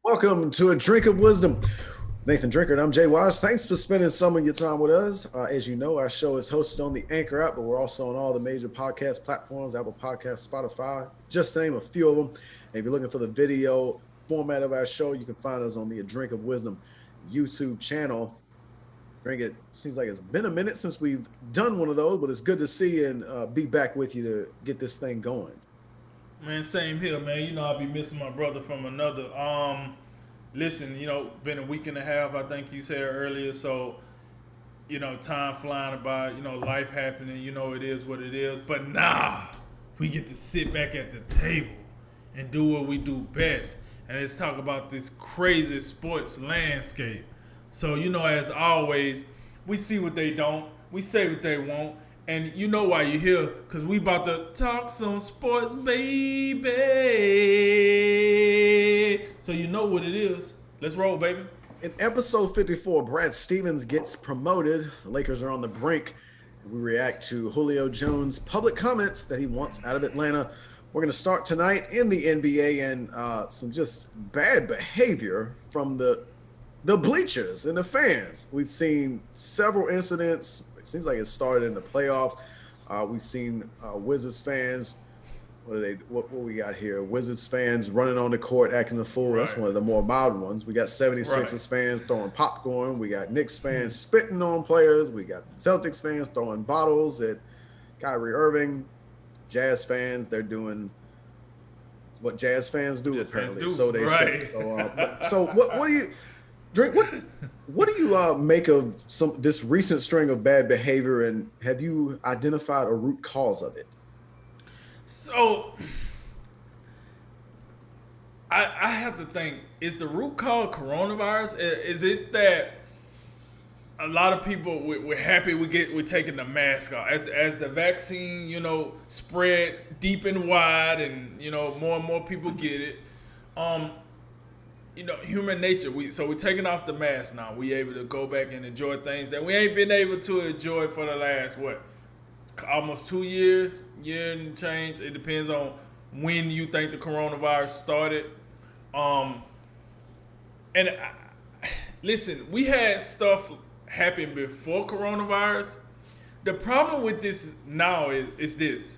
Welcome to A Drink of Wisdom. Nathan Drinker and I'm Jay Wise. Thanks for spending some of your time with us. As you know, our show is hosted on the Anchor app, but we're also on all the major podcast platforms, Apple Podcasts, Spotify, just to name a few of them. And if you're looking for the video format of our show, you can find us on the A Drink of Wisdom YouTube channel. Drink, it seems like it's been a minute since we've done one of those, but it's good to see and be back with you to get this thing going. Man, same here, man. I'll be missing my brother from another. Listen, been a week and a half, I think you said earlier. So, time flying by, life happening, it is what it is. But nah, we get to sit back at the table and do what we do best. And let's talk about this crazy sports landscape. So, as always, we see what they don't, we say what they won't. And you know why you're here, because we about to talk some sports, baby. So you know what it is. Let's roll, baby. In episode 54, Brad Stevens gets promoted. The Lakers are on the brink. We react to Julio Jones' public comments that he wants out of Atlanta. We're going to start tonight in the NBA and some just bad behavior from the bleachers and the fans. We've seen several incidents. It seems like it started in the playoffs. We've seen Wizards fans. What we got here? Wizards fans running on the court acting a fool. Right. That's one of the more mild ones. We got 76ers fans throwing popcorn. We got Knicks fans spitting on players. We got Celtics fans throwing bottles at Kyrie Irving. Jazz fans, they're doing what Jazz fans do apparently. So they say. So what do you Drink? What do you make of this recent string of bad behavior, and have you identified a root cause of it? So I have to think: is the root cause coronavirus? Is it that a lot of people we're happy we're taking the mask off as the vaccine spread deep and wide, and more and more people get it. Human nature. We're taking off the mask now. We able to go back and enjoy things that we ain't been able to enjoy for the last almost 2 years, year and change. It depends on when you think the coronavirus started. Listen, we had stuff happen before coronavirus. The problem with this now is this: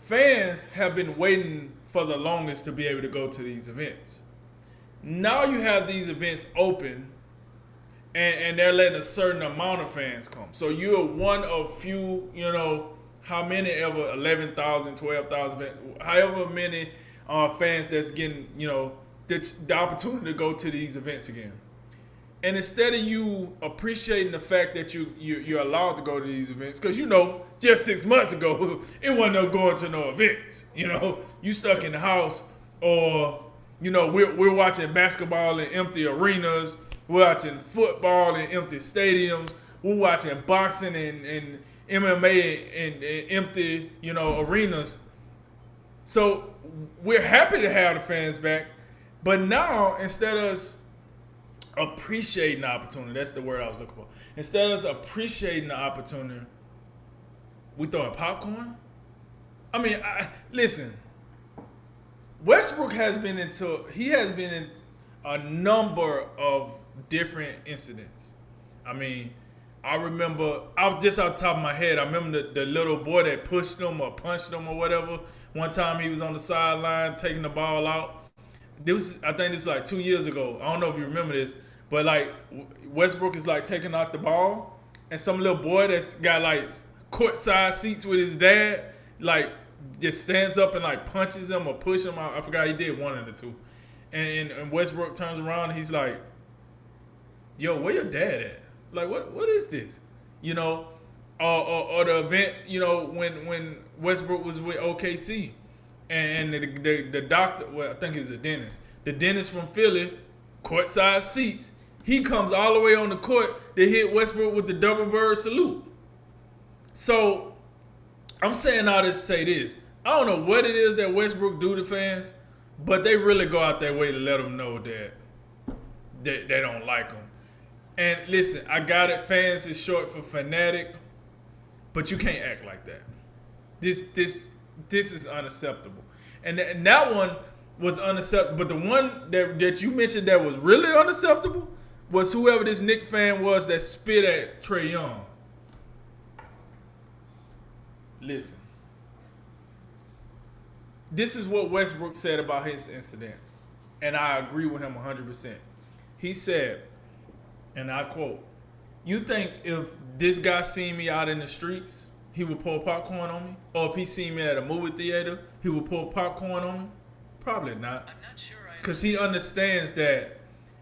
fans have been waiting for the longest to be able to go to these events. Now you have these events open, and they're letting a certain amount of fans come. So you're one of few, how many ever, 11,000, 12,000, however many fans that's getting, the opportunity to go to these events again. And instead of you appreciating the fact that you're allowed to go to these events, because just 6 months ago, it wasn't no going to no events. You stuck in the house, or we're watching basketball in empty arenas. We're watching football in empty stadiums. We're watching boxing and MMA in empty, arenas. So we're happy to have the fans back. But now, instead of us appreciating the opportunity, that's the word I was looking for. Instead of us appreciating the opportunity, we throwing popcorn? Listen. Westbrook has been in a number of different incidents. I remember, just off the top of my head, I remember the little boy that pushed him or punched him or whatever. One time he was on the sideline taking the ball out. I think this was like 2 years ago. I don't know if you remember this, but Westbrook is taking out the ball, and some little boy that's got courtside seats with his dad, just stands up and punches him or pushes him out. I forgot, he did one of the two. And Westbrook turns around and he's like, yo, where your dad at? What is this? Or the event, when Westbrook was with OKC and the doctor, I think he was a dentist. The dentist from Philly, courtside seats, he comes all the way on the court to hit Westbrook with the double bird salute. So I'm saying all this to say this. I don't know what it is that Westbrook do to fans, but they really go out their way to let them know that they don't like them. And listen, I got it. Fans is short for fanatic, but you can't act like that. This is unacceptable. And that one, was unacceptable. But the one that you mentioned that was really unacceptable was whoever this Knicks fan was that spit at Trae Young. Listen. This is what Westbrook said about his incident. And I agree with him 100%. He said, and I quote, "You think if this guy seen me out in the streets, he would pour popcorn on me? Or if he seen me at a movie theater, he would pour popcorn on me? Probably not. I'm not sure I Because he understands that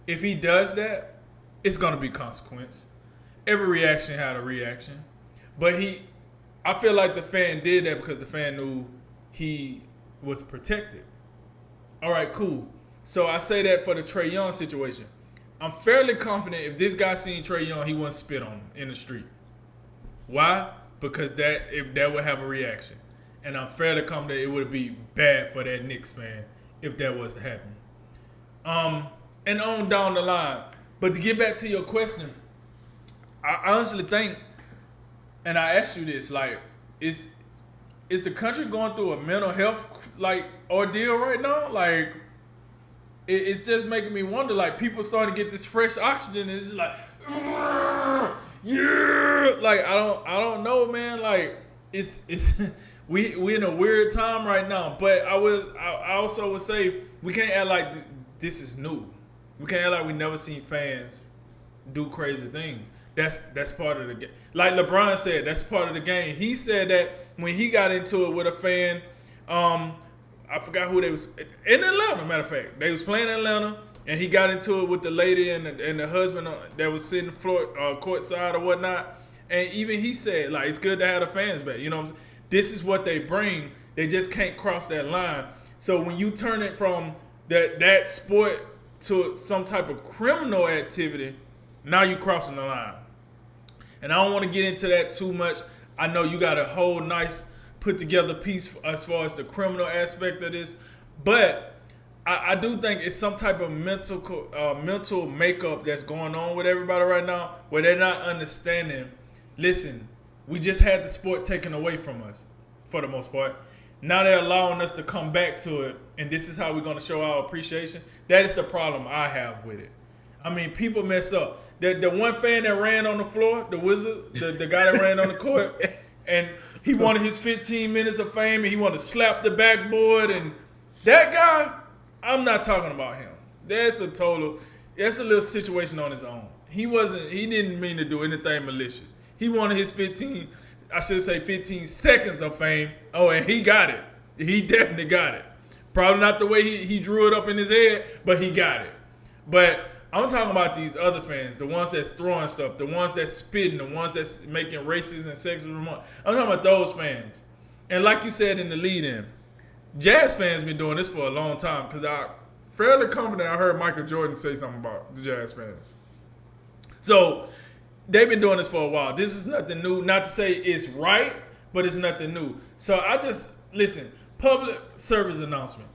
if he does that, it's going to be consequence. Every reaction had a reaction. But I feel like the fan did that because the fan knew he was protected. All right, cool. So I say that for the Trae Young situation. I'm fairly confident if this guy seen Trae Young, he wouldn't spit on him in the street. Why? Because that would have a reaction. And I'm fairly confident it would be bad for that Knicks fan if that was to happen. And on down the line. But to get back to your question, I honestly think, and I asked you this, like, is the country going through a mental health like ordeal right now? Like, it's just making me wonder. Like, people starting to get this fresh oxygen, and it's just like, yeah. Like, I don't know, man. Like, it's we in a weird time right now. But I also would say we can't act like this is new. We can't act like we never seen fans do crazy things. That's part of the game. Like LeBron said, that's part of the game. He said that when he got into it with a fan, I forgot who they was in Atlanta. Matter of fact, they was playing in Atlanta, and he got into it with the lady and the husband that was sitting courtside or whatnot. And even he said, like, it's good to have the fans back. You know what I'm saying? This is what they bring. They just can't cross that line. So when you turn it from that sport to some type of criminal activity, now you crossing the line. And I don't want to get into that too much. I know you got a whole nice put together piece as far as the criminal aspect of this, but I do think it's some type of mental makeup that's going on with everybody right now, where they're not understanding. Listen, we just had the sport taken away from us for the most part. Now they're allowing us to come back to it, and this is how we're going to show our appreciation. That is the problem I have with it. I mean, people mess up. The one fan that ran on the floor, the wizard, the guy that ran on the court, and he wanted his 15 minutes of fame, and he wanted to slap the backboard, and that guy, I'm not talking about him. That's a little situation on his own. He didn't mean to do anything malicious. He wanted his 15 seconds of fame. Oh, and he got it. He definitely got it. Probably not the way he drew it up in his head, but he got it. But I'm talking about these other fans, the ones that's throwing stuff, the ones that's spitting, the ones that's making racist and sexist remarks. I'm talking about those fans. And like you said in the lead-in, Jazz fans been doing this for a long time, because I'm fairly confident I heard Michael Jordan say something about the Jazz fans. So they've been doing this for a while. This is nothing new. Not to say it's right, but it's nothing new. So listen, public service announcement.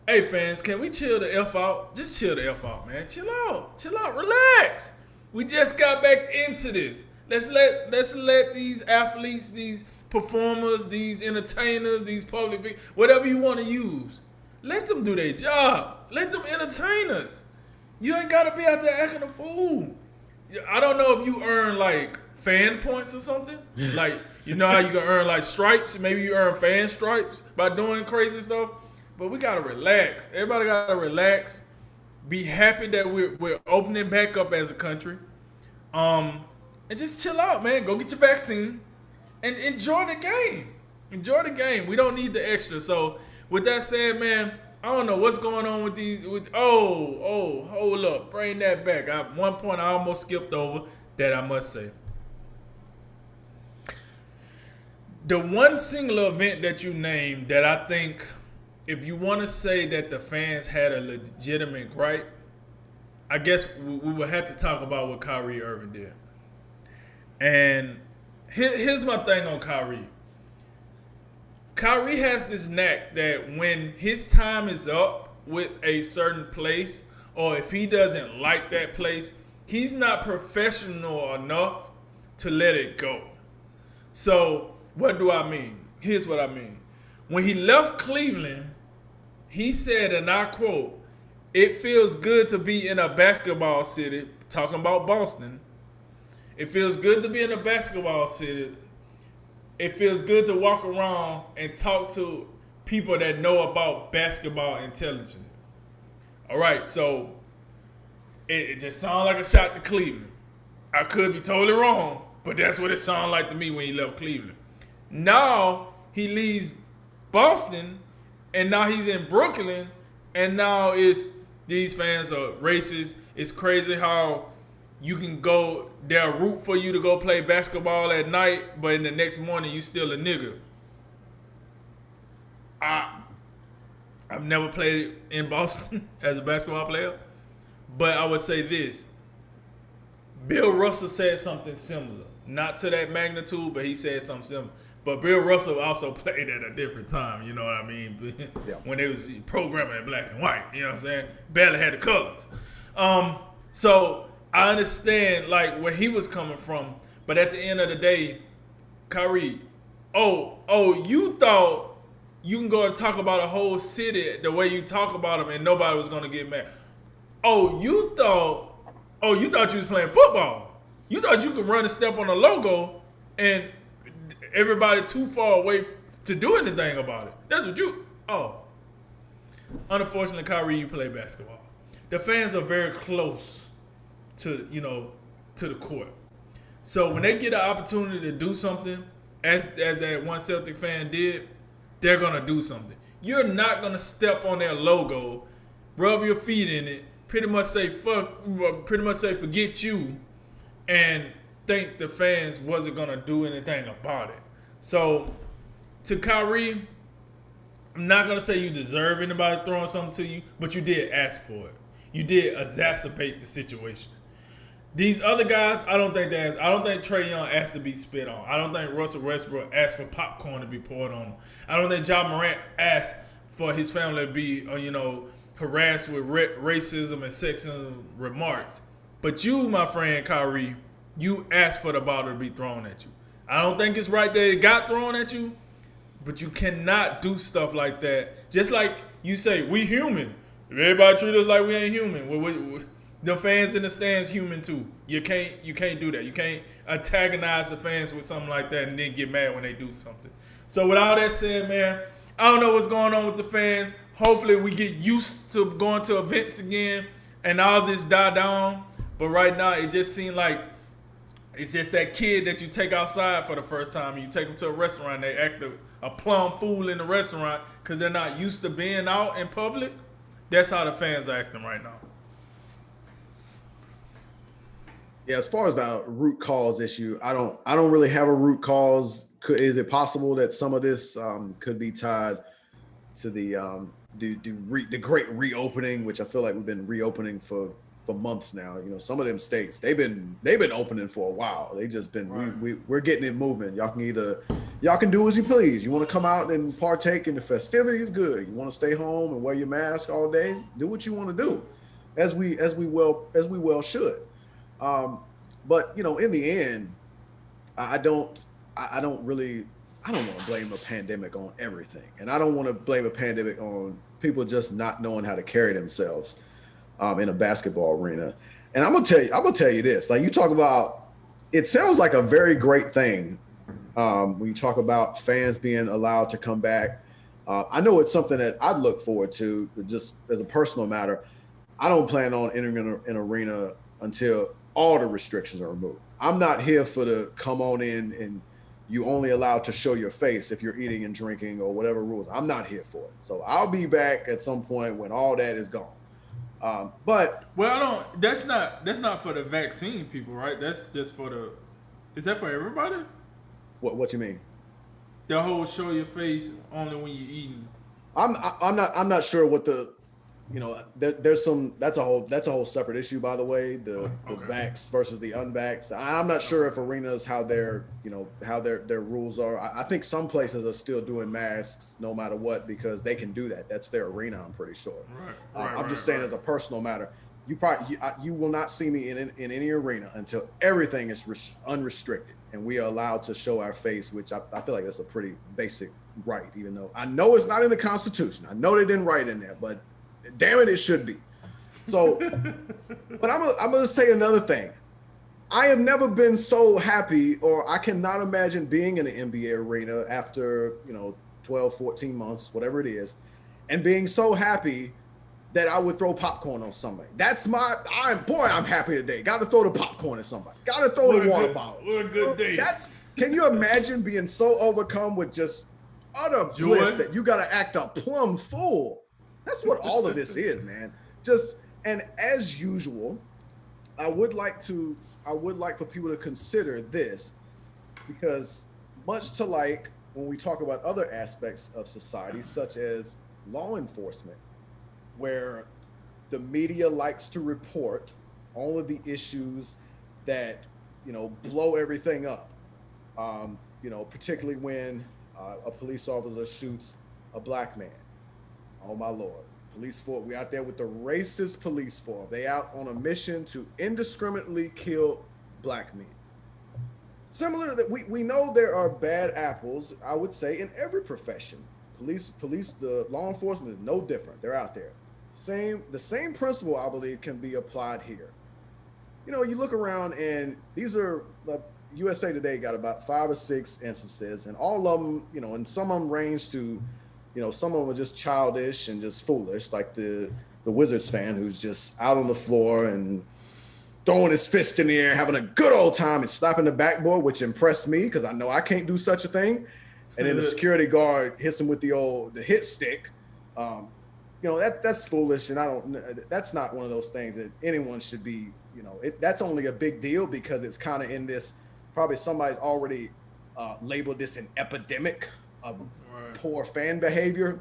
Hey fans, can we chill the F out? Just chill the F out, man. Chill out, relax. We just got back into this. Let's let these athletes, these performers, these entertainers, these public figures, whatever you want to use, let them do their job. Let them entertain us. You ain't gotta be out there acting a fool. I don't know if you earn like fan points or something. Like, you know how you can earn like stripes? Maybe you earn fan stripes by doing crazy stuff. But we gotta relax. Everybody gotta relax. Be happy that we're opening back up as a country. And just chill out, man. Go get your vaccine and enjoy the game. Enjoy the game. We don't need the extra. So with that said, man, I don't know what's going on with these. Hold up, bring that back. One point I almost skipped over that I must say. The one single event that you named that I think, if you want to say that the fans had a legitimate gripe, I guess we would have to talk about what Kyrie Irving did. And here's my thing on Kyrie. Kyrie has this knack that when his time is up with a certain place, or if he doesn't like that place, he's not professional enough to let it go. So what do I mean? Here's what I mean. When he left Cleveland, He said, and I quote, "It feels good to be in a basketball city." Talking about Boston. It feels good to be in a basketball city. It feels good to walk around and talk to people that know about basketball intelligence. All right, so it just sounds like a shot to Cleveland. I could be totally wrong, but that's what it sounded like to me when he left Cleveland. Now he leaves Boston, and now he's in Brooklyn, and now it's these fans are racist. It's crazy how you can go, they'll root for you to go play basketball at night, but in the next morning you still a nigga. I've never played in Boston as a basketball player, but I would say this. Bill Russell said something similar. Not to that magnitude, but he said something similar. But Bill Russell also played at a different time, you know what I mean? Yeah. When they was programming in black and white, you know what I'm saying? Barely had the colors. So I understand like where he was coming from, but at the end of the day, Kyrie, you thought you can go and talk about a whole city the way you talk about them and nobody was gonna get mad. You thought you was playing football. You thought you could run a step on a logo and everybody too far away to do anything about it. That's what you. Unfortunately, Kyrie, you play basketball. The fans are very close to the court. So when they get an opportunity to do something, as that one Celtic fan did, they're gonna do something. You're not gonna step on their logo, rub your feet in it, pretty much say forget you, and think the fans wasn't gonna do anything about it. So to Kyrie, I'm not gonna say you deserve anybody throwing something to you, but you did ask for it. You did exacerbate the situation. These other guys, I don't think Trae Young asked to be spit on. I don't think Russell Westbrook asked for popcorn to be poured on him. I don't think Ja Morant asked for his family to be, harassed with racism and sexism remarks. But you, my friend Kyrie, you asked for the bottle to be thrown at you. I don't think it's right that it got thrown at you, but you cannot do stuff like that. Just like you say, we human. If everybody treat us like we ain't human, the fans in the stands human too. You can't do that. You can't antagonize the fans with something like that and then get mad when they do something. So with all that said, man, I don't know what's going on with the fans. Hopefully we get used to going to events again and all this die down. But right now it just seems like it's just that kid that you take outside for the first time. You take them to a restaurant, they act a plum fool in the restaurant because they're not used to being out in public. That's how the fans are acting right now. Yeah, as far as the root cause issue, I don't really have a root cause. Is it possible that some of this could be tied to the great reopening, which I feel like we've been reopening for months now? Some of them states they've been opening for a while. They just been right. We're getting it moving. Y'all can do as you please. You want to come out and partake in the festivities, good. You want to stay home and wear your mask all day, do what you want to do, as we well should. But in the end, I don't want to blame a pandemic on everything, and I don't want to blame a pandemic on people just not knowing how to carry themselves in a basketball arena. And I'm gonna tell you this: like you talk about, it sounds like a very great thing when you talk about fans being allowed to come back. I know it's something that I'd look forward to, but just as a personal matter, I don't plan on entering an arena until all the restrictions are removed. I'm not here for the come on in and you only allowed to show your face if you're eating and drinking or whatever rules. I'm not here for it. So I'll be back at some point when all that is gone. That's not for the vaccine people, right? That's just is that for everybody? What you mean? The whole show your face only when you're eating. I'm not sure what there's some that's a whole separate issue, by the way, the vax versus the unvax. I'm not sure if arenas how their rules are. I think some places are still doing masks no matter what because they can do that. That's their arena, I'm pretty sure. I'm just saying as a personal matter, you will not see me in any arena until everything is unrestricted and we are allowed to show our face, which I feel like that's a pretty basic right, even though I know it's not in the Constitution. I know they didn't write in there, but damn it, it should be. So, but I'm gonna say another thing. I have never been so happy, or I cannot imagine being in the NBA arena after, 12, 14 months, whatever it is, and being so happy that I would throw popcorn on somebody. I'm happy today. Got to throw the popcorn at somebody. Got to throw the water bottles. What a good day. Can you imagine being so overcome with just utter bliss that you got to act a plumb fool? That's what all of this is, man. And as usual, I would like for people to consider this, because much to like when we talk about other aspects of society, such as law enforcement, where the media likes to report all of the issues that blow everything up. Particularly when a police officer shoots a black man. Oh my lord! Police force. We out there with the racist police force. They out on a mission to indiscriminately kill black men. Similar that we know there are bad apples, I would say, in every profession. Police, the law enforcement is no different. They're out there. The same principle, I believe, can be applied here. You look around, and these are USA Today got about 5 or 6 instances, and all of them, and some of them range to, some of them are just childish and just foolish, like the Wizards fan who's just out on the floor and throwing his fist in the air, having a good old time and slapping the backboard, which impressed me because I know I can't do such a thing. And then the security guard hits him with the hit stick. That's foolish, and that's not one of those things that anyone should be. That's only a big deal because it's kind of in this. Probably somebody's already labeled this an epidemic of poor fan behavior.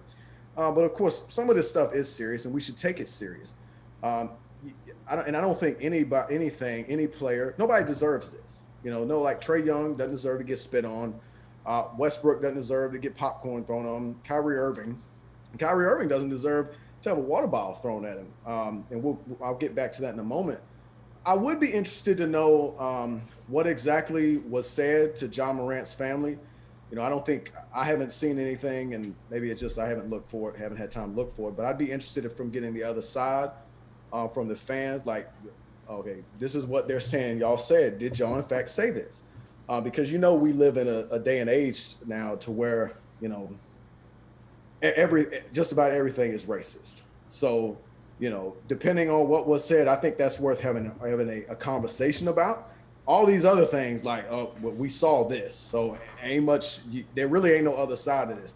But of course, some of this stuff is serious, and we should take it serious. I don't think any player, nobody deserves this. Like Trae Young doesn't deserve to get spit on. Westbrook doesn't deserve to get popcorn thrown on him. Kyrie Irving doesn't deserve to have a water bottle thrown at him. And I'll get back to that in a moment. I would be interested to know what exactly was said to John Morant's family. I haven't seen anything, and maybe it's just I haven't had time to look for it. But I'd be interested from getting the other side from the fans. Like, okay, this is what they're saying. Y'all said, did y'all in fact say this? Because we live in a day and age now to where just about everything is racist. So depending on what was said, I think that's worth having a conversation about. All these other things, like, we saw this, so there really ain't no other side of this.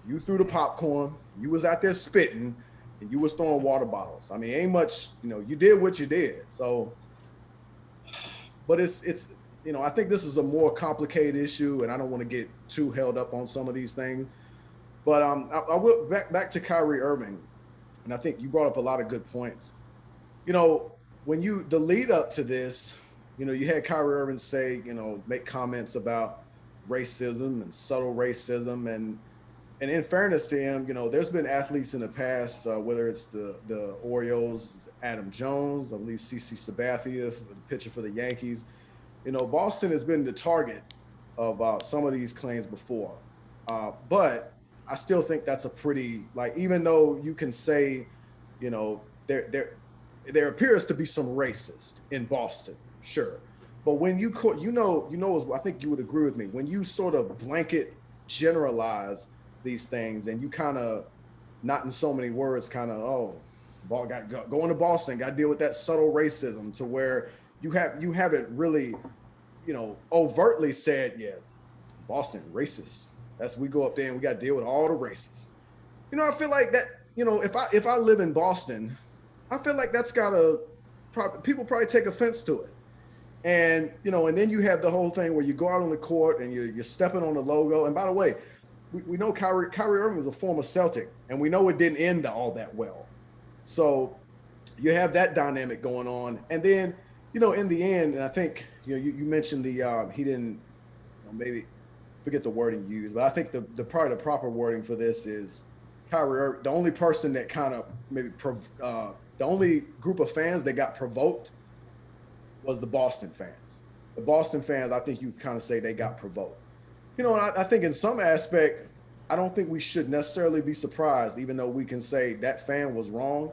You threw the popcorn, you was out there spitting, and you was throwing water bottles. I mean, ain't much, you did what you did. So, but it's I think this is a more complicated issue, and I don't want to get too held up on some of these things. But I will back to Kyrie Irving. And I think you brought up a lot of good points. When the lead up to this, you had Kyrie Irving say, make comments about racism and subtle racism. And in fairness to him, there's been athletes in the past, whether it's the Orioles, Adam Jones, I believe CC Sabathia, the pitcher for the Yankees. Boston has been the target of some of these claims before. But I still think that's a pretty, even though you can say, there appears to be some racist in Boston, sure. But when I think you would agree with me, when you sort of blanket generalize these things and you kind of, not in so many words, going to Boston, got to deal with that subtle racism to where you haven't really, overtly said, yeah, Boston racist. We go up there and we got to deal with all the racists. I feel like that, if I live in Boston, I feel like that's people probably take offense to it. And, and then you have the whole thing where you go out on the court and you're stepping on the logo. And by the way, we know Kyrie Irving was a former Celtic, and we know it didn't end all that well. So you have that dynamic going on. And then, in the end, and I think, you mentioned he didn't, maybe forget the wording used, but I think the proper wording for this is Kyrie Irving, the only person that kind of the only group of fans that got provoked was the Boston fans. The Boston fans, I think you kind of say they got provoked. And I think in some aspect, I don't think we should necessarily be surprised, even though we can say that fan was wrong.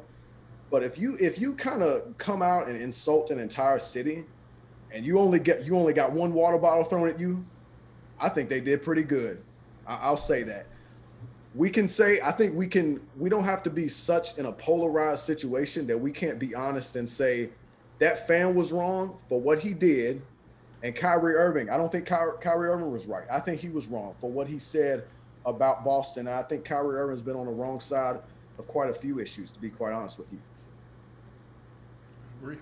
But if you kind of come out and insult an entire city and you only got one water bottle thrown at you, I think they did pretty good. I'll say that. We can say I think we don't have to be such in a polarized situation that we can't be honest and say that fan was wrong for what he did. And Kyrie Irving, I don't think Kyrie Irving was right. I think he was wrong for what he said about Boston. I think Kyrie Irving's been on the wrong side of quite a few issues, to be quite honest with you. Agree.